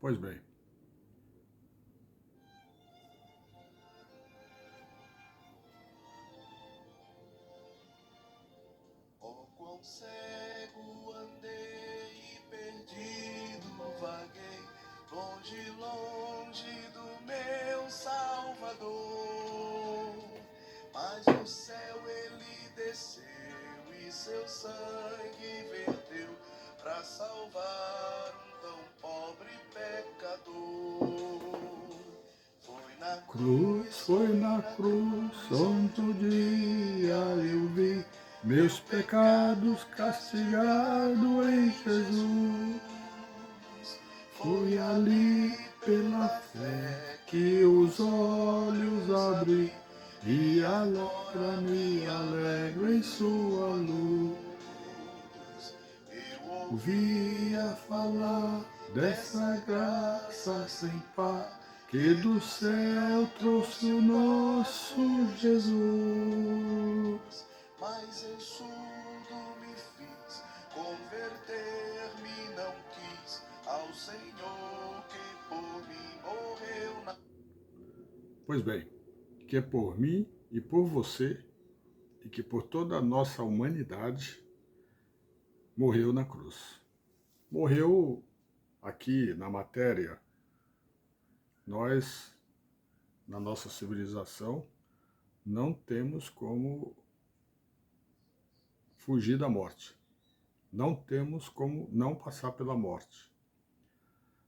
Pois bem, Oh, quão cego andei e perdido vaguei, longe, longe do meu Salvador. Mas do céu ele desceu e seu sangue verteu para salvar um tão pobre pecador. foi na cruz onde um dia eu vi meus pecados castigado em Jesus. Foi ali pela fé que os olhos abri e agora me alegro em sua luz. Eu Ouvia falar dessa graça sem par que do céu trouxe o nosso Jesus. mas em surdo me fiz, converter-me não quis ao Senhor que por mim morreu na... Pois bem, que é por mim e por você e que por toda a nossa humanidade morreu na cruz. Morreu aqui na matéria. Nós, na nossa civilização, não temos como fugir da morte. Não temos como não passar pela morte.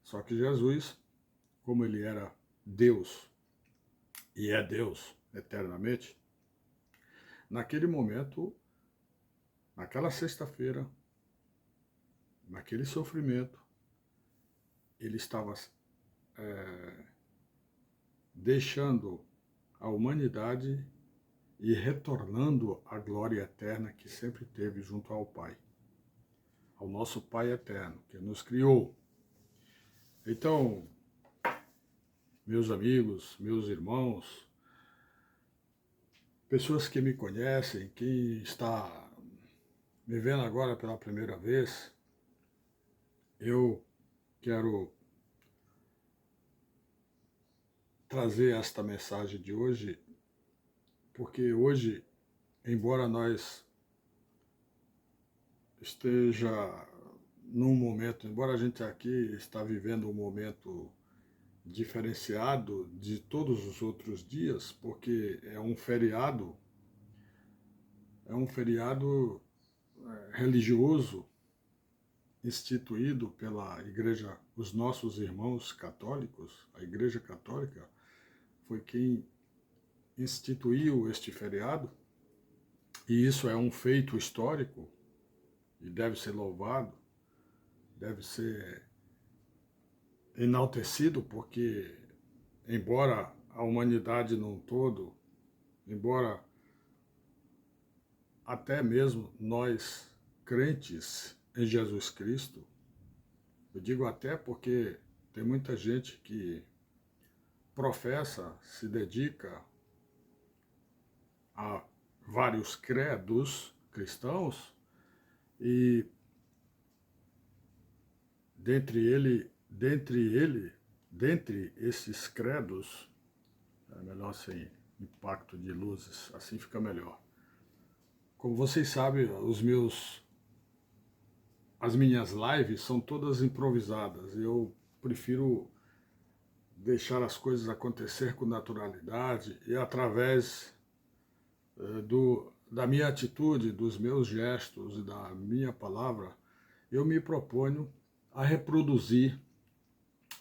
Só que Jesus, como ele era Deus e é Deus eternamente, naquele momento, naquela sexta-feira, naquele sofrimento, ele estava deixando a humanidade e retornando à glória eterna que sempre teve junto ao Pai, ao nosso Pai eterno, que nos criou. Então, meus amigos, meus irmãos, pessoas que me conhecem, quem está me vendo agora pela primeira vez, eu quero trazer esta mensagem de hoje, porque hoje, embora nós esteja num momento, embora a gente aqui está vivendo um momento diferenciado de todos os outros dias, porque é um feriado religioso instituído pela igreja, os nossos irmãos católicos, a Igreja Católica foi quem instituiu este feriado, e isso é um feito histórico e deve ser louvado, deve ser enaltecido, porque embora a humanidade num todo, embora até mesmo nós crentes em Jesus Cristo, eu digo até porque tem muita gente que professa, se dedica a vários credos cristãos e dentre esses credos, é melhor sem impacto de luzes, assim fica melhor. Como vocês sabem, as minhas lives são todas improvisadas. Eu prefiro deixar as coisas acontecer com naturalidade e através da minha atitude, dos meus gestos e da minha palavra, eu me proponho a reproduzir,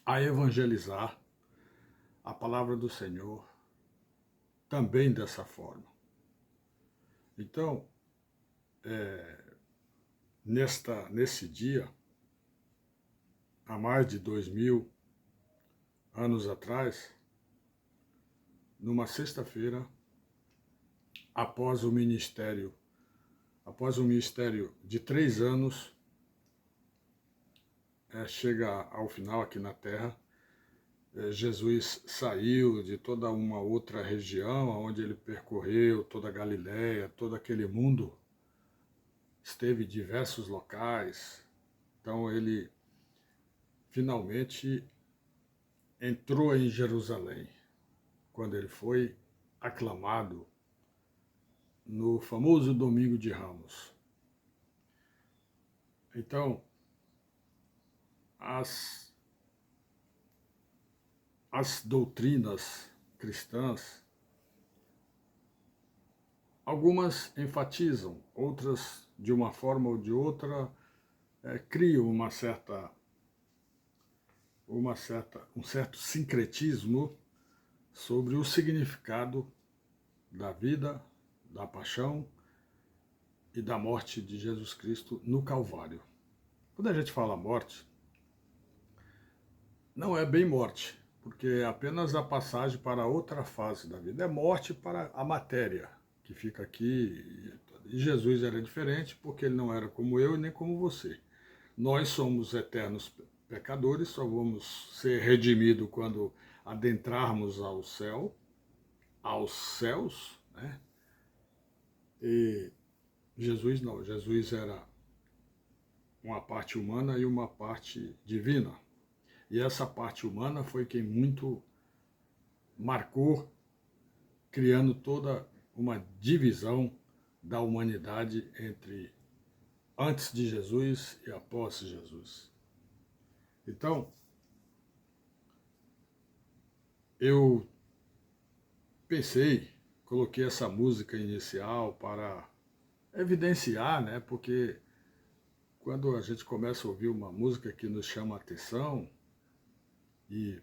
a evangelizar a palavra do Senhor também dessa forma. Então, nesse dia, há mais de 2000 anos atrás, numa sexta-feira, após um ministério de 3 anos, chega ao final aqui na Terra. Jesus saiu de toda uma outra região, onde ele percorreu toda a Galileia, todo aquele mundo, esteve em diversos locais. Então ele finalmente entrou em Jerusalém, quando ele foi aclamado no famoso Domingo de Ramos. Então, as doutrinas cristãs, algumas enfatizam, outras, de uma forma ou de outra, criam um certo sincretismo sobre o significado da vida, da paixão e da morte de Jesus Cristo no Calvário. Quando a gente fala morte, não é bem morte, porque é apenas a passagem para outra fase da vida. É morte para a matéria, que fica aqui. E Jesus era diferente, porque ele não era como eu e nem como você. Nós somos eternos pecadores, só vamos ser redimidos quando adentrarmos aos céus, né? E Jesus não, Jesus era uma parte humana e uma parte divina. E essa parte humana foi quem muito marcou, criando toda uma divisão da humanidade entre antes de Jesus e após Jesus. Então, eu pensei, coloquei essa música inicial para evidenciar, né? Porque quando a gente começa a ouvir uma música que nos chama a atenção, e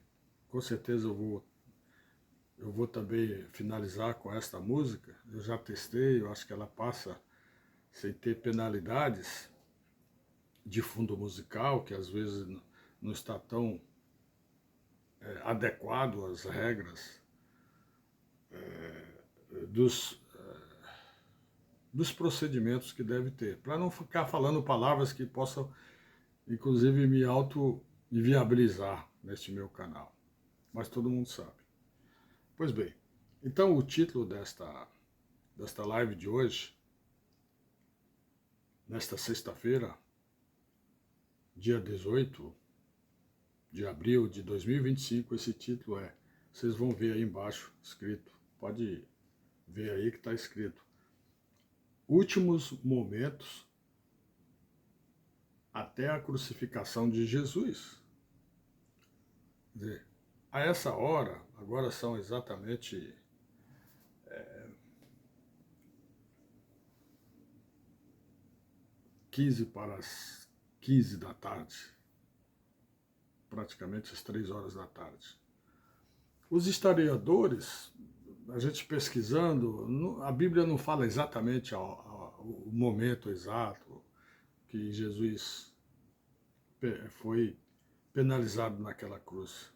com certeza eu vou também finalizar com esta música, eu já testei, eu acho que ela passa sem ter penalidades de fundo musical, que às vezes não está tão adequado às regras dos, dos procedimentos que deve ter, para não ficar falando palavras que possam, inclusive, me auto-inviabilizar neste meu canal. Mas todo mundo sabe. Pois bem, então o título desta live de hoje, nesta sexta-feira, dia 18 de abril de 2025, esse título é, vocês vão ver aí embaixo escrito, pode ver aí que está escrito, Últimos Momentos até a crucificação de Jesus. Quer dizer, a essa hora, agora são exatamente 15 para as 15 da tarde, praticamente às 3 horas da tarde. Os historiadores, a gente pesquisando, a Bíblia não fala exatamente o momento exato que Jesus foi penalizado naquela cruz.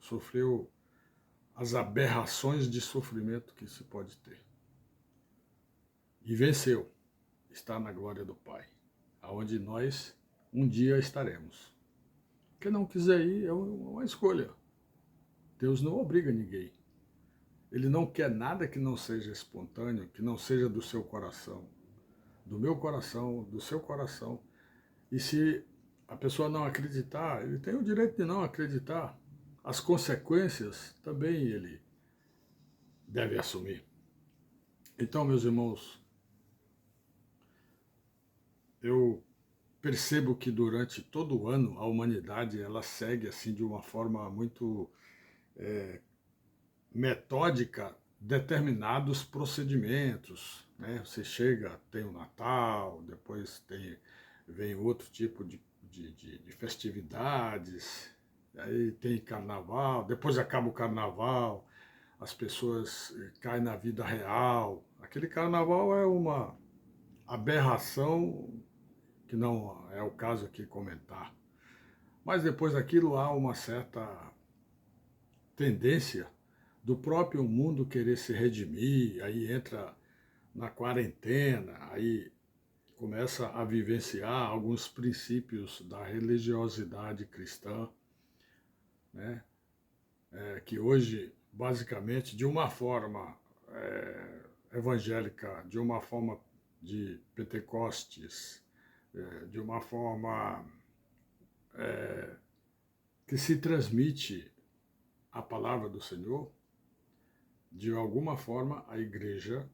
Sofreu as aberrações de sofrimento que se pode ter. E venceu. Está na glória do Pai, aonde nós um dia estaremos. Quem não quiser ir é uma escolha. Deus não obriga ninguém. Ele não quer nada que não seja espontâneo, que não seja do seu coração, do meu coração, do seu coração. E se a pessoa não acreditar, ele tem o direito de não acreditar. As consequências também ele deve assumir. Então, meus irmãos, eu percebo que durante todo o ano a humanidade ela segue assim de uma forma muito metódica determinados procedimentos, né? Você chega, tem o Natal, depois vem outro tipo de festividades, aí tem Carnaval, depois acaba o Carnaval, as pessoas caem na vida real. Aquele Carnaval é uma aberração que não é o caso aqui comentar. Mas depois daquilo há uma certa tendência do próprio mundo querer se redimir, aí entra na quarentena, aí começa a vivenciar alguns princípios da religiosidade cristã, né? Que hoje, basicamente, de uma forma evangélica, de uma forma de Pentecostes, de uma forma que se transmite a palavra do Senhor, de alguma forma a Igreja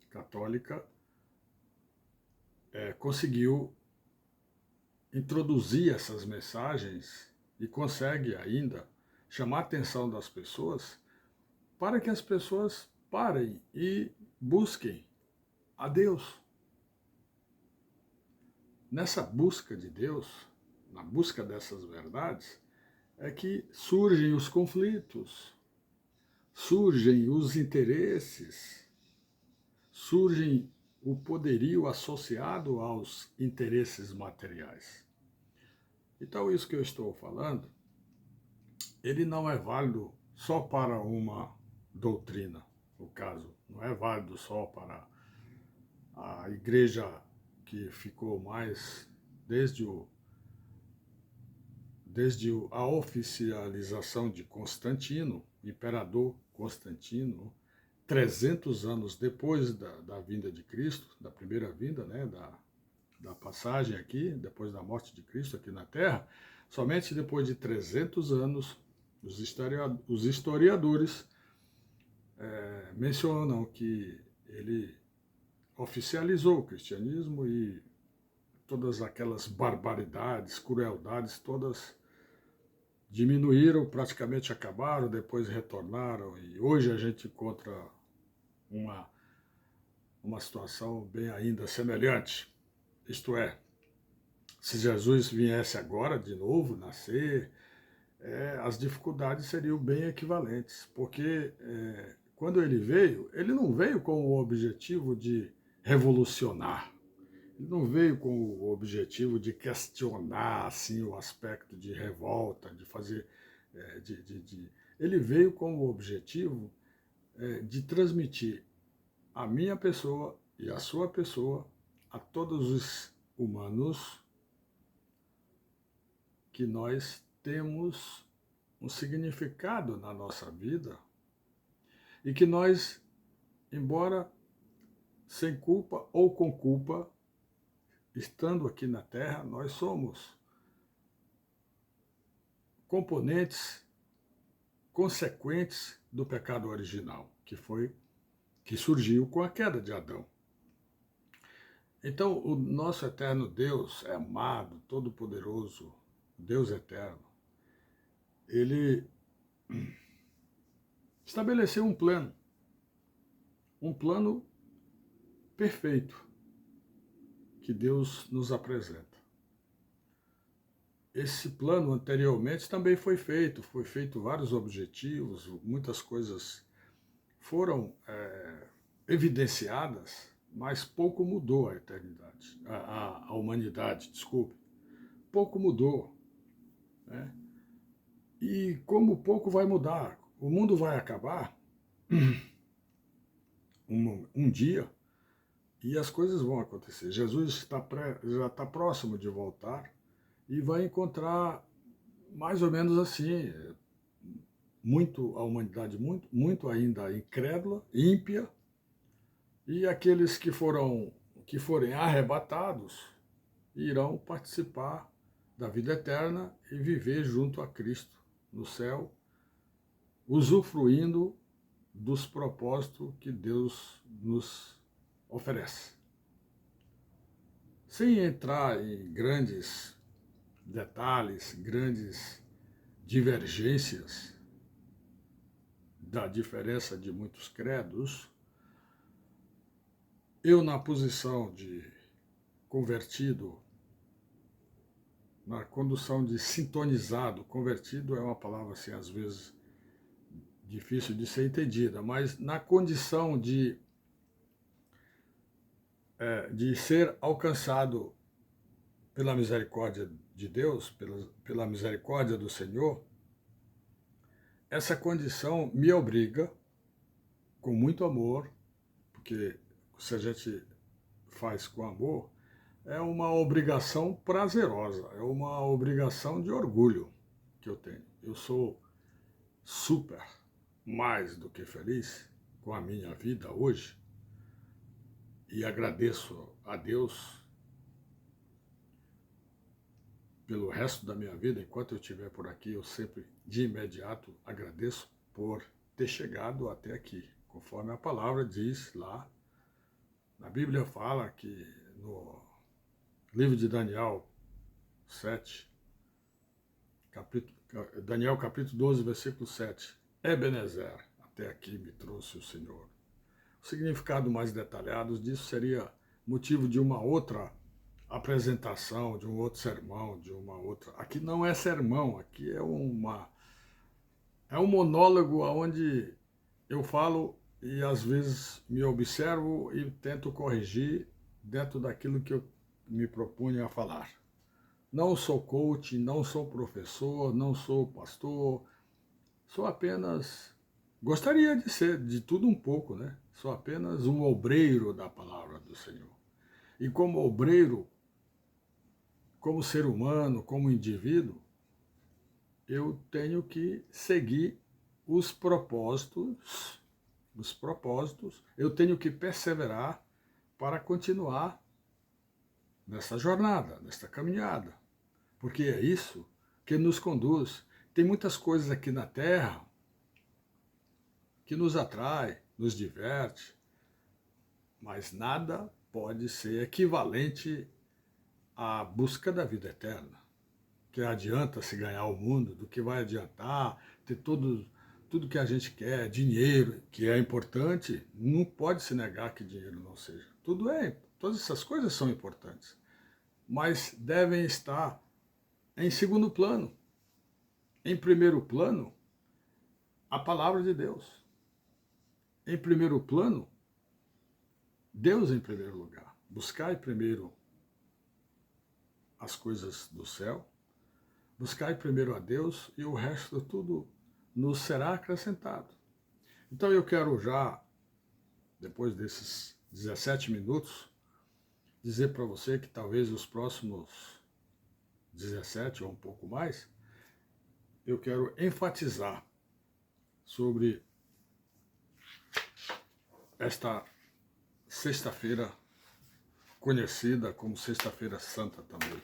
Católica conseguiu introduzir essas mensagens e consegue ainda chamar a atenção das pessoas para que as pessoas parem e busquem a Deus. Nessa busca de Deus, na busca dessas verdades, é que surgem os conflitos, surgem os interesses, surgem o poderio associado aos interesses materiais. Então, isso que eu estou falando, ele não é válido só para uma doutrina, no caso, não é válido só para a igreja que ficou mais desde a oficialização de Constantino, imperador Constantino, 300 anos depois da vinda de Cristo, da primeira vinda, né, da passagem aqui, depois da morte de Cristo aqui na Terra, somente depois de 300 anos, os historiadores mencionam que ele oficializou o cristianismo e todas aquelas barbaridades, crueldades, todas diminuíram, praticamente acabaram, depois retornaram, e hoje a gente encontra uma situação bem ainda semelhante. Isto é, se Jesus viesse agora de novo, nascer, as dificuldades seriam bem equivalentes, porque quando ele não veio com o objetivo de revolucionar, ele não veio com o objetivo de questionar assim, o aspecto de revolta, de fazer. Ele veio com o objetivo de transmitir a minha pessoa e a sua pessoa a todos os humanos que nós temos um significado na nossa vida e que nós, embora sem culpa ou com culpa, estando aqui na Terra, nós somos componentes consequentes do pecado original, que surgiu com a queda de Adão. Então, o nosso eterno Deus é amado, todo-poderoso, Deus eterno. Ele estabeleceu um plano perfeito que Deus nos apresenta. Esse plano anteriormente também foi feito vários objetivos, muitas coisas foram evidenciadas, mas pouco mudou a eternidade, a humanidade, desculpe. Pouco mudou, né? E como pouco vai mudar, o mundo vai acabar um dia e as coisas vão acontecer. Jesus já está próximo de voltar e vai encontrar mais ou menos assim, a humanidade muito ainda incrédula, ímpia, e aqueles que forem arrebatados irão participar da vida eterna e viver junto a Cristo no céu, usufruindo dos propósitos que Deus nos oferece. Sem entrar em grandes detalhes, grandes divergências da diferença de muitos credos, eu, na posição de convertido, na condução de sintonizado, convertido é uma palavra assim, às vezes difícil de ser entendida, mas na condição de ser alcançado pela misericórdia de Deus, pela misericórdia do Senhor, essa condição me obriga, com muito amor, porque se a gente faz com amor, é uma obrigação prazerosa, é uma obrigação de orgulho que eu tenho. Eu sou super, mais do que feliz com a minha vida hoje e agradeço a Deus pelo resto da minha vida, enquanto eu estiver por aqui, eu sempre de imediato agradeço por ter chegado até aqui, conforme a palavra diz lá. Na Bíblia fala que no livro de Daniel 7, Daniel capítulo 12, versículo 7, Ebenezer, até aqui me trouxe o Senhor. O significado mais detalhado disso seria motivo de uma outra apresentação, de um outro sermão, de uma outra... Aqui não é sermão, aqui é um monólogo onde eu falo e às vezes me observo e tento corrigir dentro daquilo que eu me propunha a falar. Não sou coach, não sou professor, não sou pastor, sou apenas... Gostaria de ser de tudo um pouco, né? Sou apenas um obreiro da palavra do Senhor. E como obreiro, como ser humano, como indivíduo, eu tenho que seguir os propósitos, eu tenho que perseverar para continuar nessa jornada, nesta caminhada. Porque é isso que nos conduz. Tem muitas coisas aqui na Terra que nos atrai, nos diverte, mas nada pode ser equivalente à busca da vida eterna. Que adianta se ganhar o mundo, do que vai adiantar ter tudo que a gente quer, dinheiro, que é importante, não pode se negar que dinheiro não seja. Todas essas coisas são importantes, mas devem estar em segundo plano. Em primeiro plano, a palavra de Deus. Em primeiro plano, Deus em primeiro lugar. Buscai primeiro as coisas do céu, buscai primeiro a Deus e o resto tudo nos será acrescentado. Então eu quero já, depois desses 17 minutos, dizer para você que talvez os próximos 17 ou um pouco mais, eu quero enfatizar sobre esta sexta-feira, conhecida como Sexta-feira Santa também.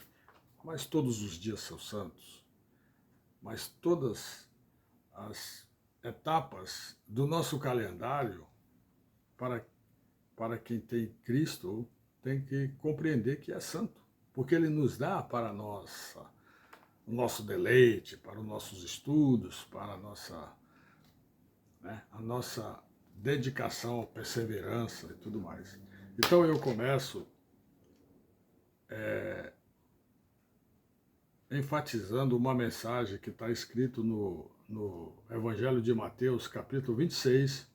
Mas todos os dias são santos. Mas todas as etapas do nosso calendário, para quem tem Cristo, tem que compreender que é santo. Porque ele nos dá para o nosso deleite, para os nossos estudos, para a nossa dedicação, perseverança e tudo mais. Então eu começo enfatizando uma mensagem que está escrito no Evangelho de Mateus, capítulo 26,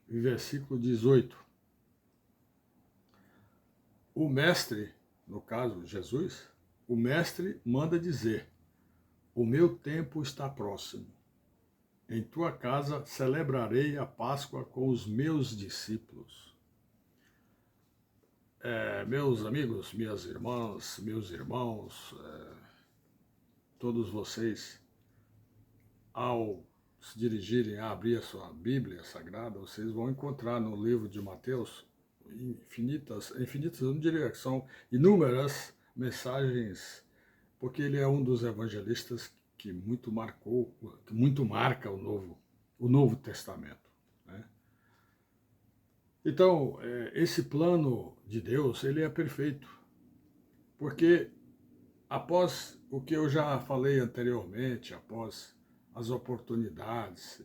versículo 18. O mestre, no caso Jesus, o mestre manda dizer: o meu tempo está próximo. Em tua casa celebrarei a Páscoa com os meus discípulos. Meus amigos, minhas irmãs, meus irmãos, todos vocês, ao se dirigirem a abrir a sua Bíblia Sagrada, vocês vão encontrar no livro de Mateus infinitas, eu não diria que são inúmeras mensagens, porque ele é um dos evangelistas que muito marca o Novo Testamento. Né? Então, esse plano de Deus, ele é perfeito, porque após o que eu já falei anteriormente, após as oportunidades,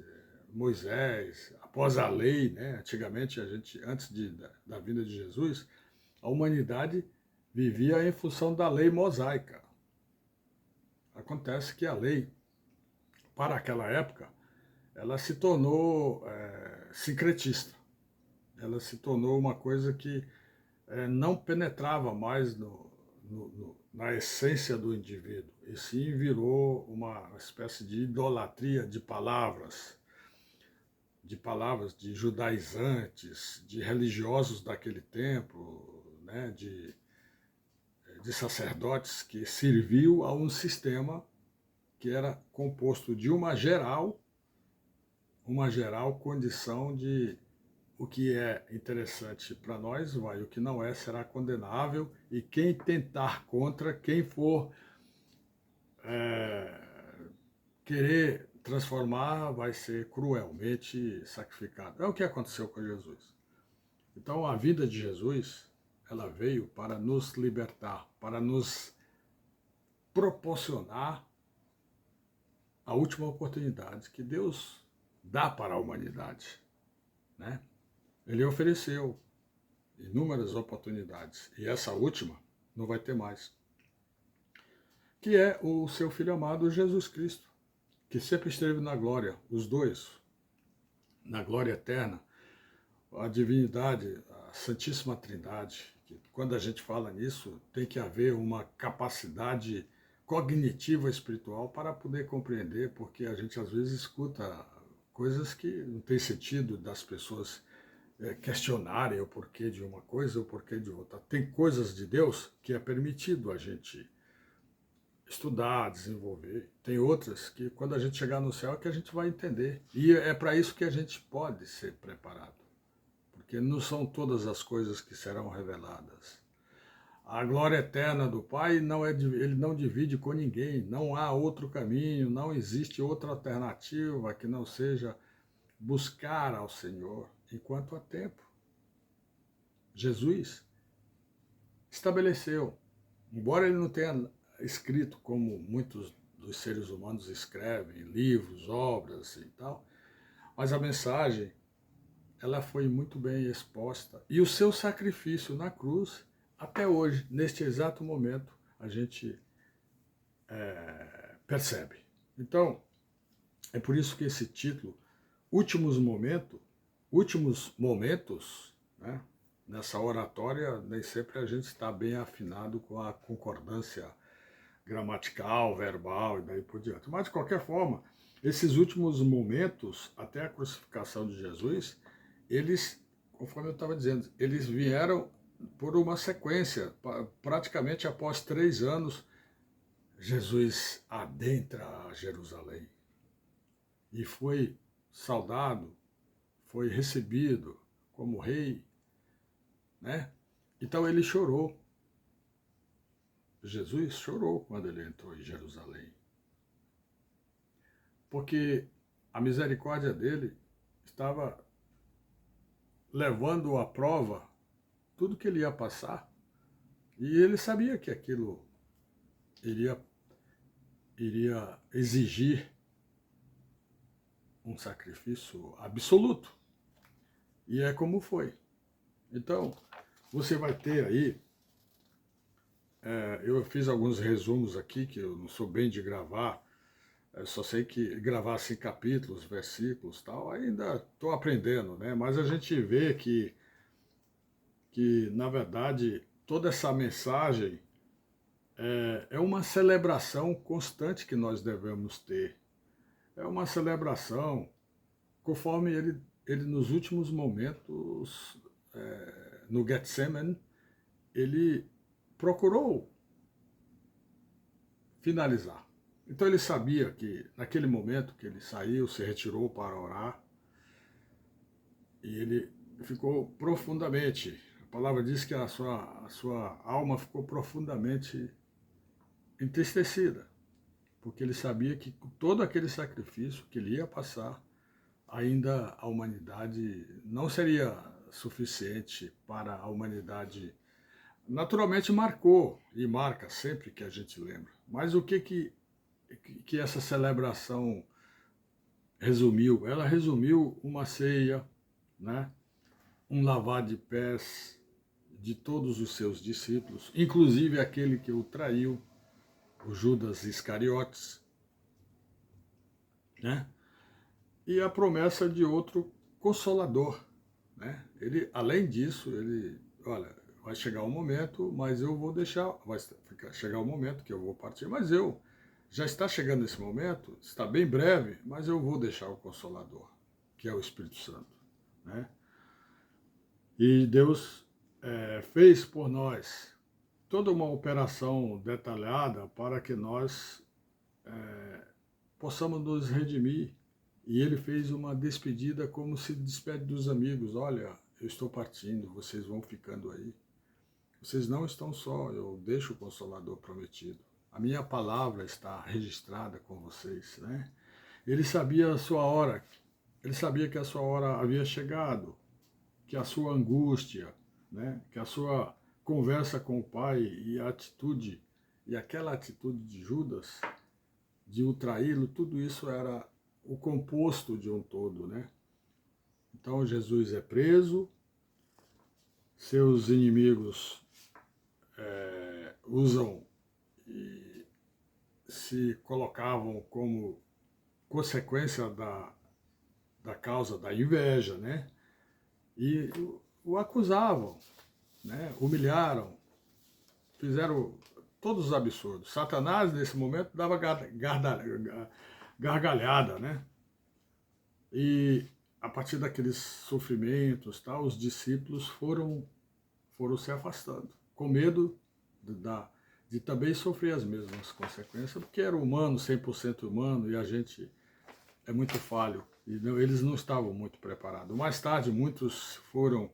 Moisés, após a lei, né? Antigamente, antes da vinda de Jesus, a humanidade vivia em função da lei mosaica. Acontece que a lei, para aquela época, ela se tornou sincretista. Ela se tornou uma coisa que não penetrava mais na essência do indivíduo, e sim virou uma espécie de idolatria de palavras de judaizantes, de religiosos daquele tempo, né, de sacerdotes que serviu a um sistema que era composto de uma geral condição de o que é interessante para nós vai, o que não é será condenável, e quem tentar contra, quem for querer transformar vai ser cruelmente sacrificado. É o que aconteceu com Jesus. Então a vida de Jesus, ela veio para nos libertar, para nos proporcionar a última oportunidade que Deus dá para a humanidade, né? Ele ofereceu inúmeras oportunidades e essa última não vai ter mais, que é o seu Filho amado Jesus Cristo, que sempre esteve na glória, os dois, na glória eterna, a divindade, a Santíssima Trindade. Que quando a gente fala nisso, tem que haver uma capacidade cognitiva espiritual para poder compreender, porque a gente às vezes escuta coisas que não tem sentido das pessoas questionarem o porquê de uma coisa ou o porquê de outra. Tem coisas de Deus que é permitido a gente estudar, desenvolver. Tem outras que quando a gente chegar no céu é que a gente vai entender. E é para isso que a gente pode ser preparado. Porque não são todas as coisas que serão reveladas. A glória eterna do Pai ele não divide com ninguém, não há outro caminho, não existe outra alternativa que não seja buscar ao Senhor enquanto há tempo. Jesus estabeleceu, embora ele não tenha escrito como muitos dos seres humanos escrevem, livros, obras e tal, mas a mensagem ela foi muito bem exposta. E o seu sacrifício na cruz, até hoje, neste exato momento, a gente percebe. Então, é por isso que esse título, últimos momentos, né? Nessa oratória, nem sempre a gente está bem afinado com a concordância gramatical, verbal e daí por diante. Mas, de qualquer forma, esses últimos momentos, até a crucificação de Jesus, eles, conforme eu estava dizendo, eles vieram por uma sequência. Praticamente após 3 anos, Jesus adentra a Jerusalém e foi saudado, foi recebido como rei, né? Então ele chorou. Jesus chorou quando ele entrou em Jerusalém, porque a misericórdia dele estava levando à prova tudo que ele ia passar, e ele sabia que aquilo iria exigir um sacrifício absoluto, e é como foi. Então, você vai ter aí, eu fiz alguns resumos aqui, que eu não sou bem de gravar, eu só sei que gravar assim capítulos, versículos tal, ainda estou aprendendo, né? Mas a gente vê que na verdade, toda essa mensagem é uma celebração constante que nós devemos ter. É uma celebração conforme ele nos últimos momentos, no Getsemane, ele procurou finalizar. Então ele sabia que naquele momento que ele saiu, se retirou para orar, e ele ficou profundamente, a palavra diz que a sua alma ficou profundamente entristecida, porque ele sabia que com todo aquele sacrifício que ele ia passar, ainda a humanidade não seria suficiente para a humanidade. Naturalmente marcou, e marca sempre que a gente lembra. Mas o que essa celebração resumiu? Ela resumiu uma ceia, né? Um lavar de pés de todos os seus discípulos, inclusive aquele que o traiu, o Judas Iscariotes, né? E a promessa de outro consolador, né? Ele, além disso, olha, vai chegar um momento, mas eu vou deixar, vai chegar um momento que eu vou partir, mas já está chegando esse momento, está bem breve, mas eu vou deixar o Consolador, que é o Espírito Santo, né? E Deus fez por nós toda uma operação detalhada para que nós possamos nos redimir. E ele fez uma despedida como se despede dos amigos. Olha, eu estou partindo, vocês vão ficando aí. Vocês não estão só, eu deixo o Consolador prometido. a minha palavra está registrada com vocês, né? Ele sabia a sua hora, ele sabia que a sua hora havia chegado, que a sua angústia, né? Que a sua conversa com o Pai e a atitude, e aquela atitude de Judas, de o traí-lo, tudo isso era o composto de um todo, né? Então Jesus é preso, seus inimigos usam e se colocavam como consequência da causa da inveja, né? E o acusavam, né? Humilharam, fizeram todos os absurdos. Satanás, nesse momento, dava gargalhada, né? E a partir daqueles sofrimentos, tal, os discípulos foram se afastando, com medo de também sofrer as mesmas consequências, porque era humano, 100% humano, e a gente é muito falho, e não, eles não estavam muito preparados. Mais tarde, muitos foram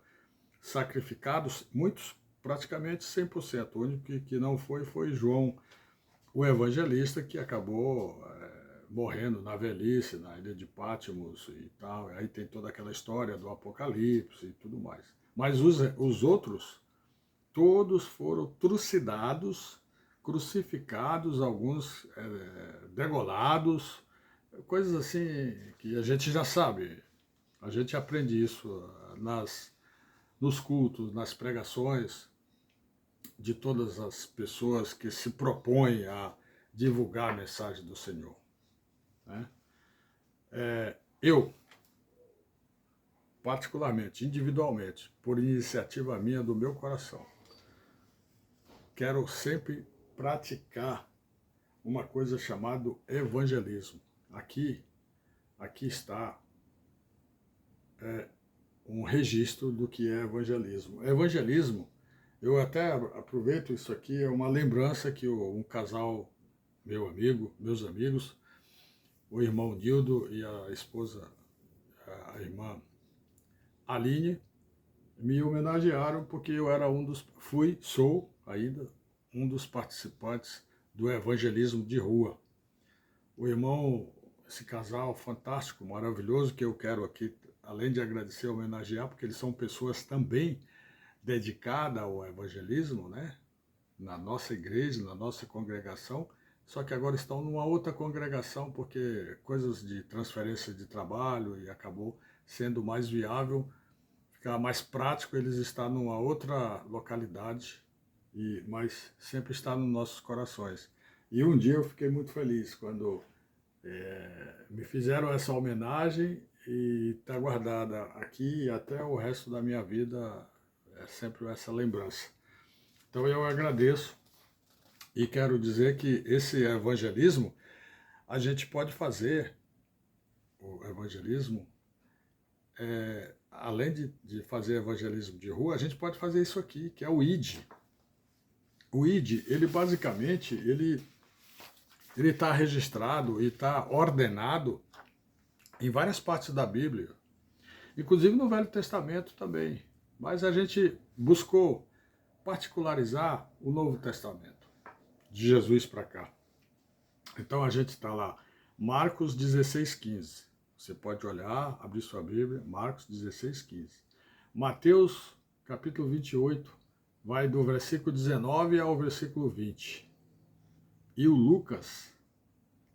sacrificados, muitos praticamente 100%. O único que não foi João, o evangelista, que acabou morrendo na velhice, na ilha de Patmos e tal. Aí tem toda aquela história do Apocalipse e tudo mais. Mas os outros, todos foram trucidados, crucificados, alguns degolados, coisas assim que a gente já sabe. A gente aprende isso nos cultos, nas pregações de todas as pessoas que se propõem a divulgar a mensagem do Senhor, né? Eu, particularmente, individualmente, por iniciativa minha do meu coração, quero sempre praticar uma coisa chamada evangelismo. Aqui está um registro do que é evangelismo. Evangelismo, eu até aproveito isso aqui, é uma lembrança que um casal, meus amigos, o irmão Nildo e a esposa, a irmã Aline, me homenagearam porque eu era sou ainda um dos participantes do evangelismo de rua. O irmão, esse casal fantástico, maravilhoso, que eu quero aqui, além de agradecer, homenagear, porque eles são pessoas também dedicadas ao evangelismo, né? Na nossa igreja, na nossa congregação, só que agora estão numa outra congregação, porque coisas de transferência de trabalho e acabou sendo mais viável, ficar mais prático eles estar numa outra localidade, mas sempre está nos nossos corações. E um dia eu fiquei muito feliz quando me fizeram essa homenagem e está guardada aqui e até o resto da minha vida é sempre essa lembrança. Então eu agradeço e quero dizer que esse evangelismo, a gente pode fazer o evangelismo, além de fazer evangelismo de rua, a gente pode fazer isso aqui, que é o ID. O ID, ele basicamente, ele está registrado e está ordenado em várias partes da Bíblia, inclusive no Velho Testamento também. Mas a gente buscou particularizar o Novo Testamento, de Jesus para cá. Então a gente está lá, Marcos 16:15. Você pode olhar, abrir sua Bíblia, Marcos 16:15. Mateus, capítulo 28, vai do versículo 19 ao versículo 20. E o Lucas,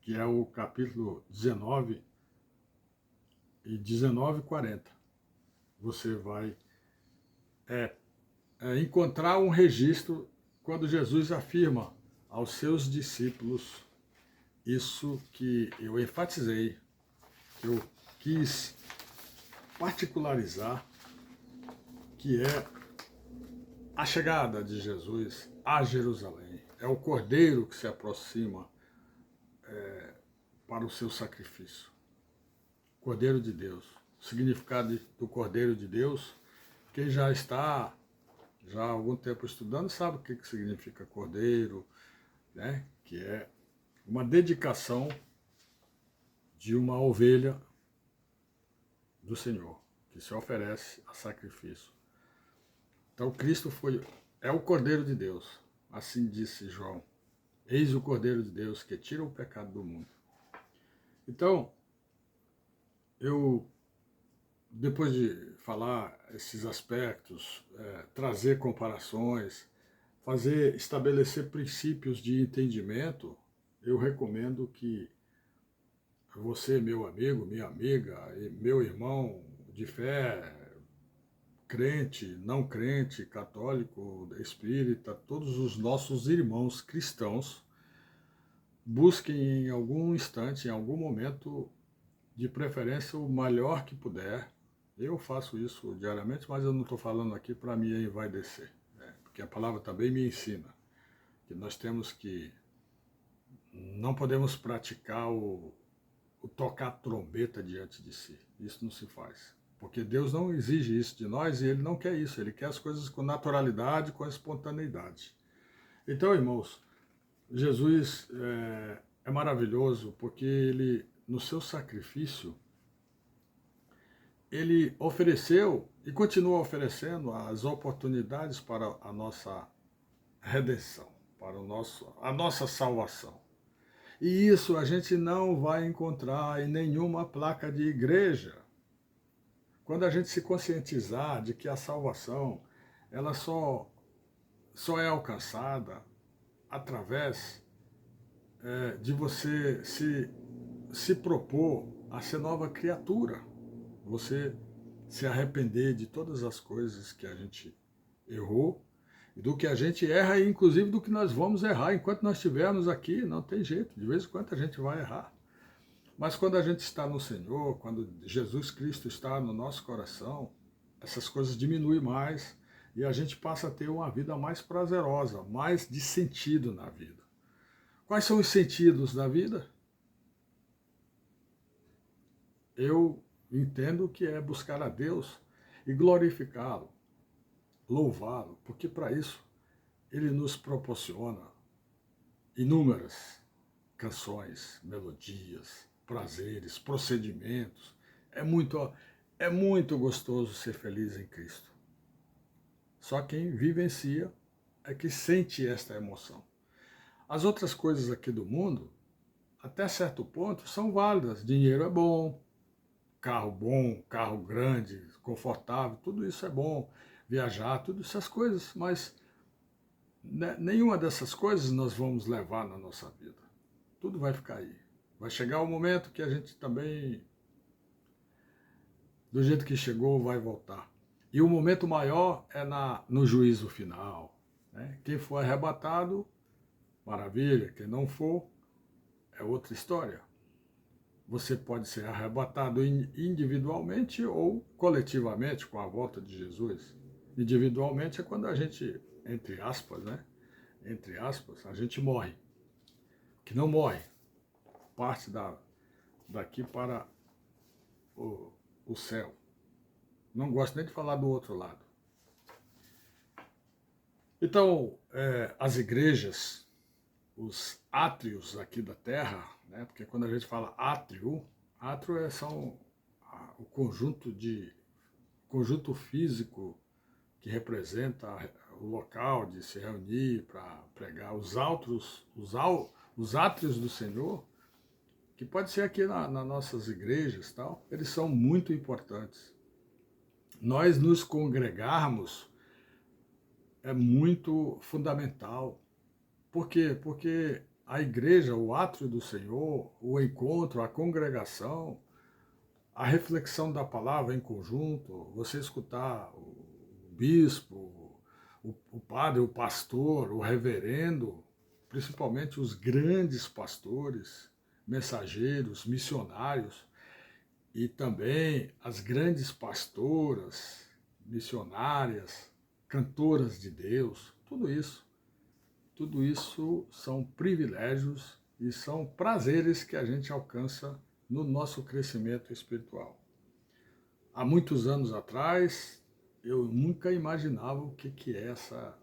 que é o capítulo 19 e 19:40. Você vai encontrar um registro quando Jesus afirma aos seus discípulos isso que eu enfatizei, que eu quis particularizar, que é a chegada de Jesus a Jerusalém. É o Cordeiro que se aproxima para o seu sacrifício. Cordeiro de Deus. O significado do Cordeiro de Deus, quem já está há algum tempo estudando sabe o que significa Cordeiro, né? Que é uma dedicação de uma ovelha do Senhor, que se oferece a sacrifício. Então Cristo é o Cordeiro de Deus, assim disse João. Eis o Cordeiro de Deus que tira o pecado do mundo. Então, eu, depois de falar esses aspectos, trazer comparações, estabelecer princípios de entendimento, eu recomendo que você, meu amigo, minha amiga, meu irmão de fé, crente, não crente, católico, espírita, todos os nossos irmãos cristãos, busquem em algum instante, em algum momento, de preferência o melhor que puder. Eu faço isso diariamente, mas eu não estou falando aqui para me envaidecer, né? Porque a palavra também me ensina que nós temos que, não podemos praticar o tocar trombeta diante de si. Isso não se faz. Porque Deus não exige isso de nós e Ele não quer isso. Ele quer as coisas com naturalidade, com espontaneidade. Então, irmãos, Jesus é maravilhoso porque Ele, no seu sacrifício, Ele ofereceu e continua oferecendo as oportunidades para a nossa redenção, para a nossa salvação. E isso a gente não vai encontrar em nenhuma placa de igreja. Quando a gente se conscientizar de que a salvação ela só é alcançada através de você se propor a ser nova criatura, você se arrepender de todas as coisas que a gente errou, do que a gente erra e inclusive do que nós vamos errar enquanto nós estivermos aqui, não tem jeito, de vez em quando a gente vai errar. Mas quando a gente está no Senhor, quando Jesus Cristo está no nosso coração, essas coisas diminuem mais e a gente passa a ter uma vida mais prazerosa, mais de sentido na vida. Quais são os sentidos da vida? Eu entendo que é buscar a Deus e glorificá-lo, louvá-lo, porque para isso Ele nos proporciona inúmeras canções, melodias, prazeres, procedimentos. É muito gostoso ser feliz em Cristo. Só quem vivencia é que sente esta emoção. As outras coisas aqui do mundo, até certo ponto, são válidas. Dinheiro é bom, carro grande, confortável, tudo isso é bom. Viajar, todas essas coisas, mas nenhuma dessas coisas nós vamos levar na nossa vida. Tudo vai ficar aí. Vai chegar o momento que a gente também, do jeito que chegou, vai voltar. E o momento maior é no juízo final, né? Quem for arrebatado, maravilha. Quem não for, é outra história. Você pode ser arrebatado individualmente ou coletivamente com a volta de Jesus. Individualmente é quando a gente, entre aspas, né? Entre aspas, a gente morre. Que não morre. Parte daqui para o céu. Não gosto nem de falar do outro lado. Então, as igrejas, os átrios aqui da Terra, né, porque quando a gente fala átrio são o conjunto físico que representa o local de se reunir para pregar. Os átrios do Senhor, que pode ser aqui nas nossas igrejas, tal, eles são muito importantes. Nós nos congregarmos é muito fundamental. Por quê? Porque a igreja, o átrio do Senhor, o encontro, a congregação, a reflexão da palavra em conjunto, você escutar o bispo, o padre, o pastor, o reverendo, principalmente os grandes pastores, mensageiros, missionários, e também as grandes pastoras, missionárias, cantoras de Deus, tudo isso são privilégios e são prazeres que a gente alcança no nosso crescimento espiritual. Há muitos anos atrás, eu nunca imaginava o que é essa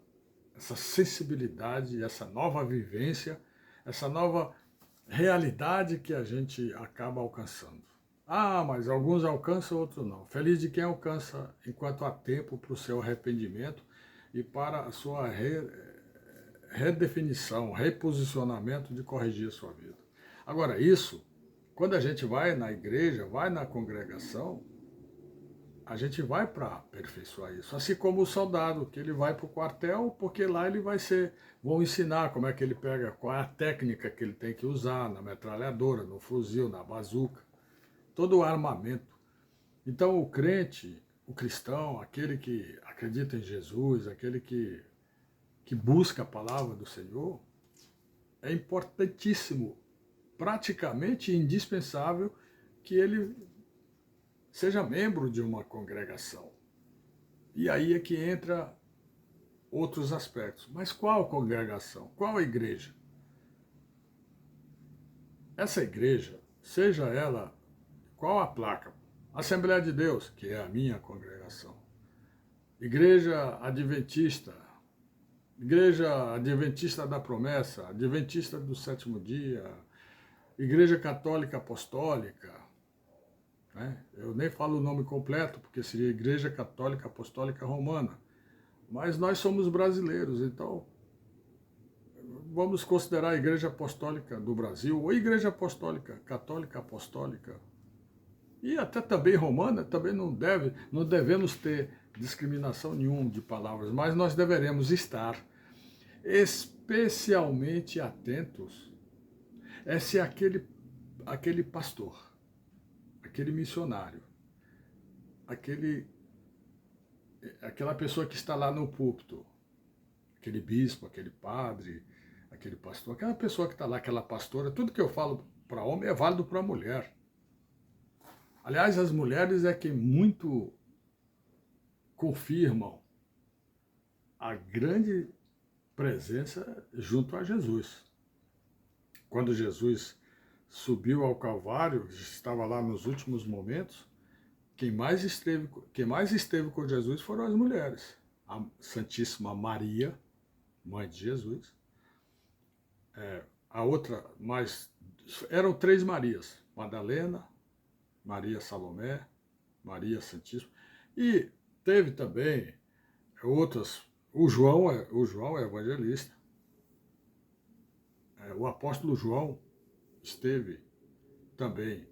sensibilidade, essa nova vivência, essa nova realidade que a gente acaba alcançando. Ah, mas alguns alcançam, outros não. Feliz de quem alcança enquanto há tempo para o seu arrependimento e para a sua redefinição, reposicionamento de corrigir a sua vida. Agora, isso, quando a gente vai na igreja, vai na congregação, a gente vai para aperfeiçoar isso. Assim como o soldado, que ele vai para o quartel, porque lá ele vai ser, vão ensinar como é que ele pega, qual é a técnica que ele tem que usar na metralhadora, no fuzil, na bazuca, todo o armamento. Então o crente, o cristão, aquele que acredita em Jesus, aquele que busca a palavra do Senhor, é importantíssimo, praticamente indispensável, que ele seja membro de uma congregação. E aí é que entra outros aspectos. Mas qual congregação? Qual igreja? Essa igreja, seja ela, qual a placa? Assembleia de Deus, que é a minha congregação. Igreja Adventista da Promessa, Adventista do Sétimo Dia, Igreja Católica Apostólica, né? Eu nem falo o nome completo, porque seria Igreja Católica Apostólica Romana. Mas nós somos brasileiros, então vamos considerar a Igreja Apostólica do Brasil, ou Igreja Apostólica, Católica Apostólica, e até também romana, também não devemos ter discriminação nenhuma de palavras, mas nós deveremos estar especialmente atentos se aquele pastor, aquele missionário, aquela pessoa que está lá no púlpito, aquele bispo, aquele padre, aquele pastor, aquela pessoa que está lá, aquela pastora, tudo que eu falo para homem é válido para mulher. Aliás, as mulheres é quem muito confirmam a grande presença junto a Jesus. Quando Jesus subiu ao Calvário, estava lá nos últimos momentos, quem mais esteve com Jesus foram as mulheres. A Santíssima Maria, mãe de Jesus, a outra, eram 3 Marias, Madalena, Maria Salomé, Maria Santíssima, e teve também outras, o João é evangelista, o apóstolo João esteve também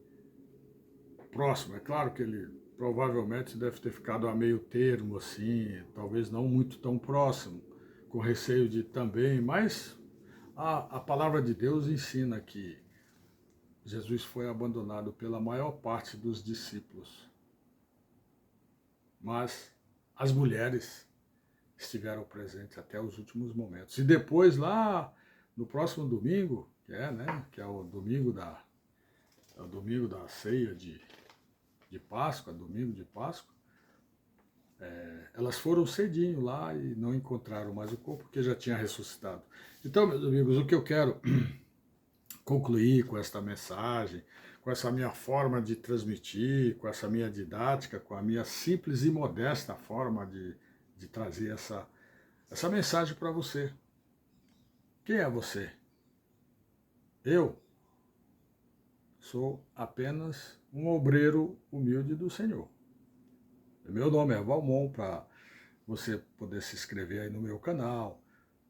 próximo, é claro que ele provavelmente deve ter ficado a meio termo, assim, talvez não muito tão próximo, com receio de também, mas a palavra de Deus ensina que Jesus foi abandonado pela maior parte dos discípulos. Mas as mulheres estiveram presentes até os últimos momentos. E depois, lá no próximo domingo, que é o domingo da ceia de Páscoa, domingo de Páscoa, elas foram cedinho lá e não encontraram mais o corpo, porque já tinha ressuscitado. Então, meus amigos, o que eu quero concluir com esta mensagem, com essa minha forma de transmitir, com essa minha didática, com a minha simples e modesta forma de trazer essa mensagem para você. Quem é você? Eu sou apenas um obreiro humilde do Senhor. Meu nome é Valmon, para você poder se inscrever aí no meu canal.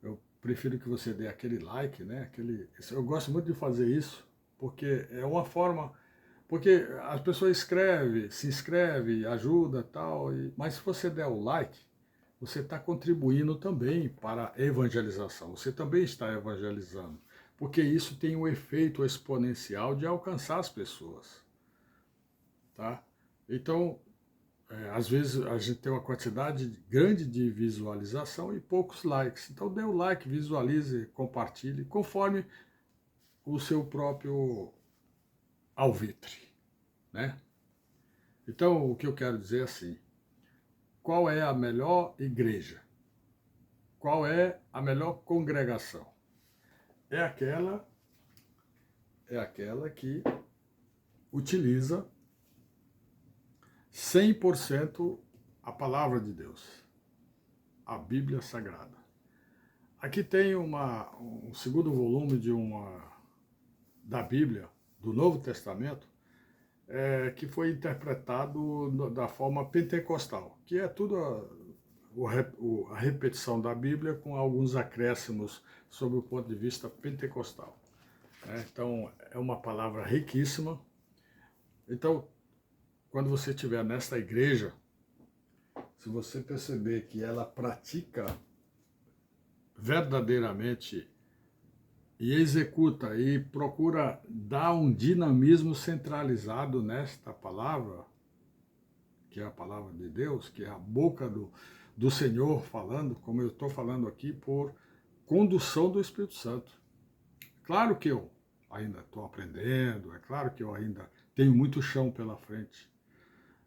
Eu prefiro que você dê aquele like, né? Eu gosto muito de fazer isso, porque é uma forma... Porque as pessoas se inscreve, ajuda tal, mas se você der o like, você está contribuindo também para a evangelização. Você também está evangelizando, porque isso tem um efeito exponencial de alcançar as pessoas. Tá? Então, às vezes a gente tem uma quantidade grande de visualização e poucos likes. Então dê o like, visualize, compartilhe, conforme o seu próprio alvitre, né? Então o que eu quero dizer é assim, qual é a melhor igreja? Qual é a melhor congregação? É aquela que utiliza 100% a palavra de Deus, a Bíblia Sagrada. Aqui tem um segundo volume da Bíblia, do Novo Testamento, que foi interpretado da forma pentecostal, que é tudo a repetição da Bíblia com alguns acréscimos sob o ponto de vista pentecostal. Então, é uma palavra riquíssima. Então, quando você estiver nesta igreja, se você perceber que ela pratica verdadeiramente e executa e procura dar um dinamismo centralizado nesta palavra, que é a palavra de Deus, que é a boca do Senhor falando, como eu estou falando aqui, por condução do Espírito Santo. Claro que eu ainda estou aprendendo, é claro que eu ainda tenho muito chão pela frente,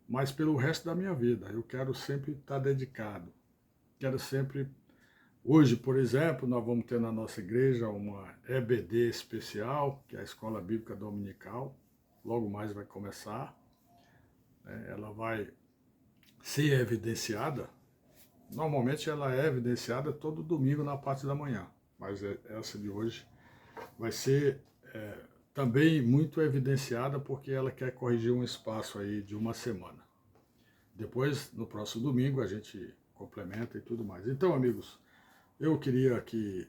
mas pelo resto da minha vida eu quero sempre estar dedicado, quero sempre. Hoje, por exemplo, nós vamos ter na nossa igreja uma EBD especial, que é a Escola Bíblica Dominical, logo mais vai começar. Ela vai ser evidenciada, normalmente ela é evidenciada todo domingo na parte da manhã, mas essa de hoje vai ser também muito evidenciada porque ela quer corrigir um espaço aí de uma semana. Depois, no próximo domingo, a gente complementa e tudo mais. Então, amigos, eu queria que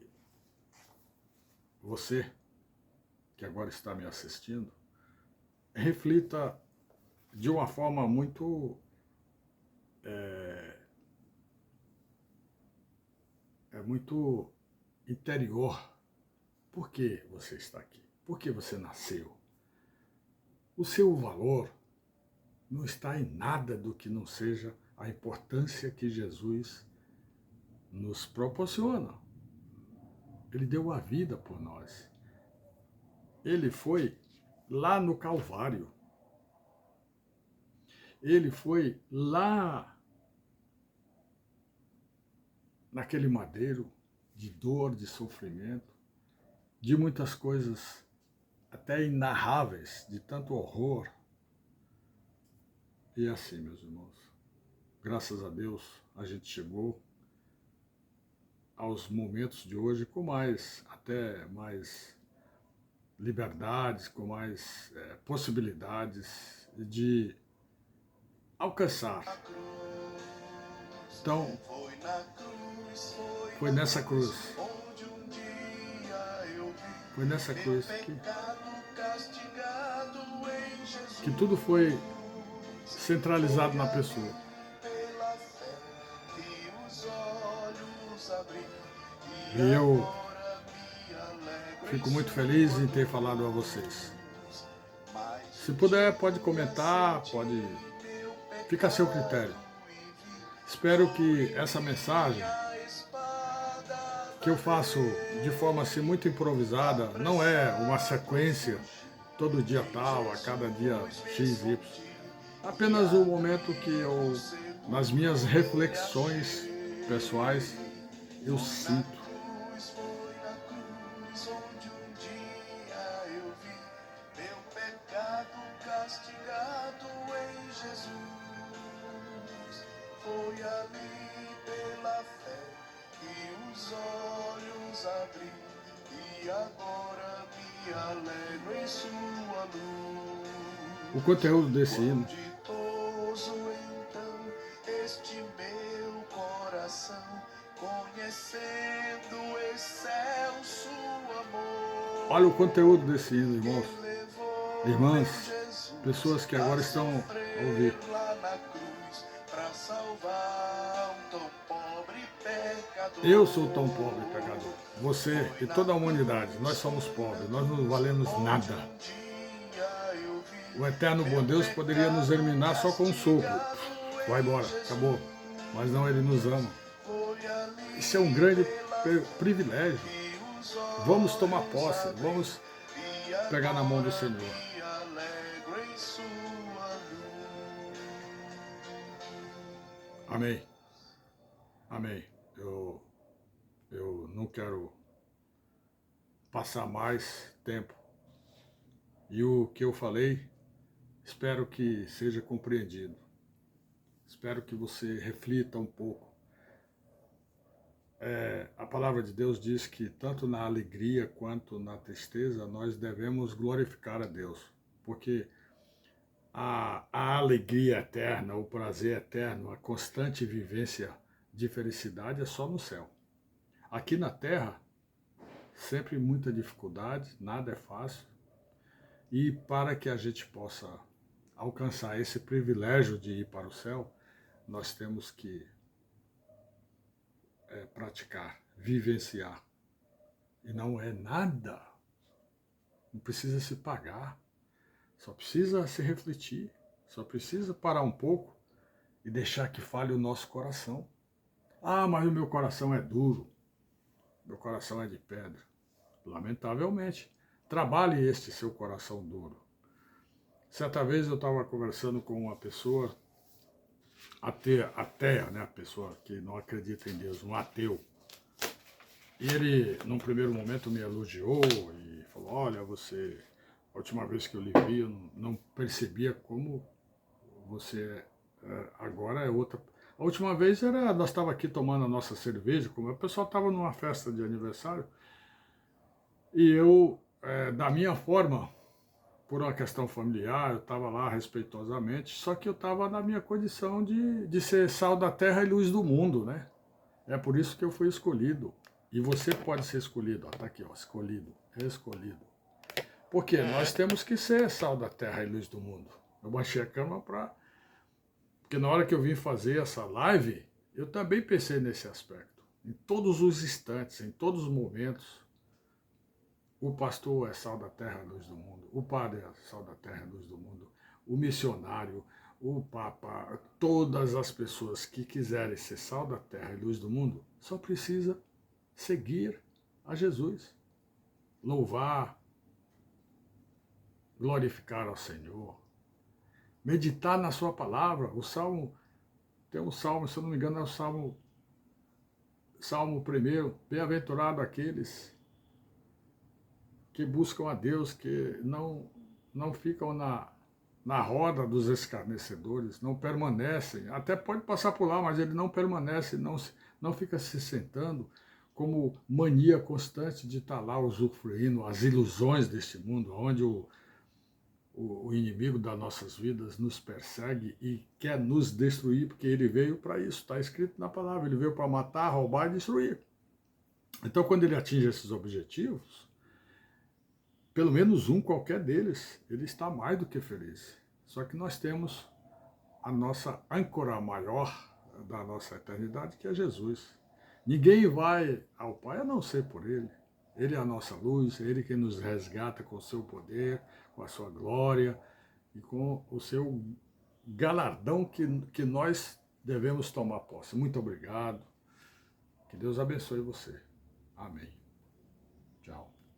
você, que agora está me assistindo, reflita de uma forma muito muito interior. Por que você está aqui? Por que você nasceu? O seu valor não está em nada do que não seja a importância que Jesus nos proporciona. Ele deu a vida por nós. Ele foi lá no Calvário. Ele foi lá naquele madeiro de dor, de sofrimento, de muitas coisas até inarráveis, de tanto horror. E assim, meus irmãos, graças a Deus a gente chegou aos momentos de hoje com até mais liberdades, com mais possibilidades de alcançar. Então, foi nessa cruz que tudo foi centralizado na pessoa. E eu fico muito feliz em ter falado a vocês. Se puder, pode comentar, fica a seu critério. Espero que essa mensagem, que eu faço de forma assim muito improvisada, não é uma sequência, todo dia tal, a cada dia X, Y. Apenas o momento que eu, nas minhas reflexões pessoais, eu sinto. Castigado em Jesus, foi ali pela fé que os olhos abri, e agora me alegro em sua luz. O conteúdo desse hino Ditoso então este meu coração, conhecendo excelso amor. Olha o conteúdo desse hino, irmãos. Irmãs, pessoas que agora estão a ouvir. Eu sou tão pobre pecador. Você e toda a humanidade, nós somos pobres, nós não valemos nada. O eterno bom Deus poderia nos eliminar só com um sopro. Vai embora, acabou. Mas não, Ele nos ama. Isso é um grande privilégio. Vamos tomar posse, vamos pegar na mão do Senhor. Amém. Amém. Eu não quero passar mais tempo. E o que eu falei, espero que seja compreendido. Espero que você reflita um pouco. A palavra de Deus diz que tanto na alegria quanto na tristeza nós devemos glorificar a Deus. Porque a alegria eterna, o prazer eterno, a constante vivência de felicidade é só no céu. Aqui na terra, sempre muita dificuldade, nada é fácil. E para que a gente possa alcançar esse privilégio de ir para o céu, nós temos que praticar, vivenciar. E não é nada, não precisa se pagar, só precisa se refletir, só precisa parar um pouco e deixar que fale o nosso coração. Ah, mas o meu coração é duro, meu coração é de pedra. Lamentavelmente, trabalhe este seu coração duro. Certa vez eu estava conversando com uma pessoa ateia, né, a pessoa que não acredita em Deus, um ateu. E ele, num primeiro momento, me elogiou e falou, olha, você, a última vez que eu lhe vi, eu não percebia como você agora é outra. A última vez nós estávamos aqui tomando a nossa cerveja, como o pessoal estava numa festa de aniversário, e eu, da minha forma, por uma questão familiar, eu estava lá respeitosamente, só que eu estava na minha condição de ser sal da terra e luz do mundo, né? É por isso que eu fui escolhido. E você pode ser escolhido, está aqui, ó, escolhido. Porque nós temos que ser sal da terra e luz do mundo. Eu baixei a cama porque na hora que eu vim fazer essa live, eu também pensei nesse aspecto. Em todos os instantes, em todos os momentos, o pastor é sal da terra e luz do mundo, o padre é sal da terra e luz do mundo, o missionário, o papa, todas as pessoas que quiserem ser sal da terra e luz do mundo, só precisa seguir a Jesus, louvar, glorificar ao Senhor, meditar na sua palavra. O salmo, tem um salmo, se eu não me engano, é o salmo 1, bem-aventurado aqueles que buscam a Deus, que não ficam na roda dos escarnecedores, não permanecem, até pode passar por lá, mas ele não permanece, não fica se sentando como mania constante de estar lá usufruindo as ilusões deste mundo, onde o inimigo das nossas vidas nos persegue e quer nos destruir, porque ele veio para isso, está escrito na palavra, ele veio para matar, roubar e destruir. Então, quando ele atinge esses objetivos, pelo menos um qualquer deles, ele está mais do que feliz. Só que nós temos a nossa âncora maior da nossa eternidade, que é Jesus. Ninguém vai ao Pai a não ser por Ele. Ele é a nossa luz, é Ele que nos resgata com o seu poder, com a sua glória e com o seu galardão que nós devemos tomar posse. Muito obrigado. Que Deus abençoe você. Amém. Tchau.